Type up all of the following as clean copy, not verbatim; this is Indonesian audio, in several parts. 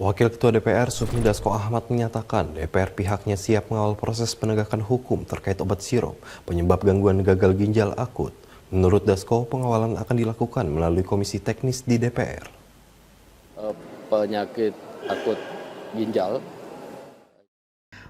Wakil Ketua DPR Sufmi Dasko Ahmad menyatakan DPR pihaknya siap mengawal proses penegakan hukum terkait obat sirup penyebab gangguan gagal ginjal akut. Menurut Dasko, pengawalan akan dilakukan melalui komisi teknis di DPR. Penyakit akut ginjal.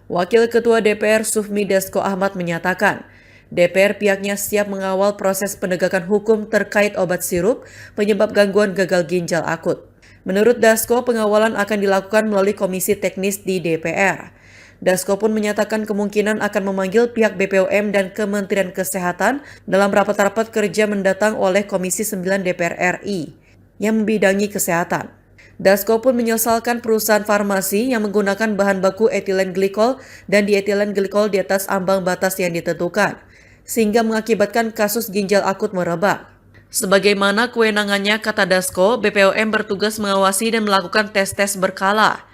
Wakil Ketua DPR Sufmi Dasko Ahmad menyatakan, DPR pihaknya siap mengawal proses penegakan hukum terkait obat sirup penyebab gangguan gagal ginjal akut. Menurut Dasko, pengawalan akan dilakukan melalui komisi teknis di DPR. Dasko pun menyatakan kemungkinan akan memanggil pihak BPOM dan Kementerian Kesehatan dalam rapat-rapat kerja mendatang oleh Komisi 9 DPR RI yang membidangi kesehatan. Dasko pun menyesalkan perusahaan farmasi yang menggunakan bahan baku etilen glikol dan dietilen glikol di atas ambang batas yang ditentukan, sehingga mengakibatkan kasus ginjal akut merebak. Sebagaimana kewenangannya, kata Dasko, BPOM bertugas mengawasi dan melakukan tes-tes berkala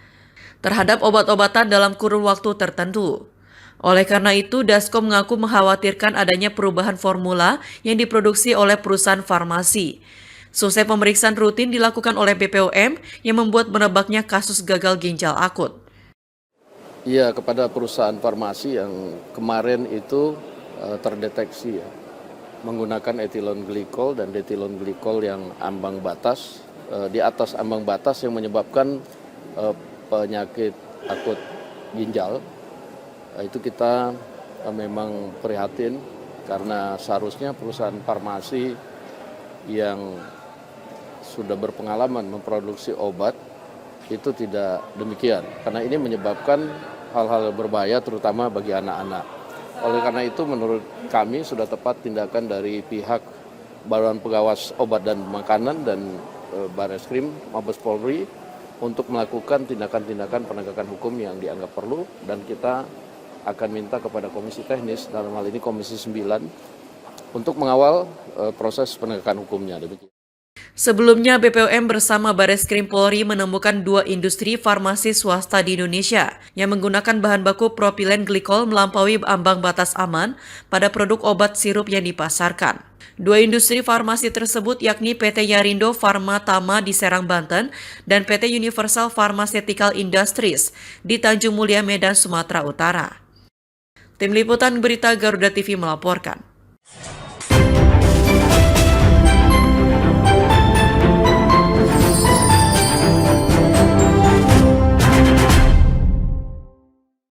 terhadap obat-obatan dalam kurun waktu tertentu. Oleh karena itu, Dasko mengaku mengkhawatirkan adanya perubahan formula yang diproduksi oleh perusahaan farmasi. Selesai pemeriksaan rutin dilakukan oleh BPOM yang membuat merebaknya kasus gagal ginjal akut. Iya, kepada perusahaan farmasi yang kemarin itu terdeteksi ya, menggunakan etilen glikol dan etilen glikol yang ambang batas, di atas ambang batas yang menyebabkan penyakit akut ginjal. Itu kita memang prihatin karena seharusnya perusahaan farmasi yang sudah berpengalaman memproduksi obat itu tidak demikian, karena ini menyebabkan hal-hal berbahaya terutama bagi anak-anak. Oleh karena itu menurut kami sudah tepat tindakan dari pihak Badan Pengawas Obat dan Makanan dan Bareskrim Mabes Polri untuk melakukan tindakan-tindakan penegakan hukum yang dianggap perlu, dan kita akan minta kepada komisi teknis, dalam hal ini Komisi 9, untuk mengawal proses penegakan hukumnya. Demikian. Sebelumnya, BPOM bersama Bareskrim Polri menemukan 2 industri farmasi swasta di Indonesia yang menggunakan bahan baku propilen glikol melampaui ambang batas aman pada produk obat sirup yang dipasarkan. 2 industri farmasi tersebut yakni PT Yarindo Pharma Tama di Serang, Banten, dan PT Universal Pharmaceutical Industries di Tanjung Mulia, Medan, Sumatera Utara. Tim Liputan Berita Garuda TV melaporkan.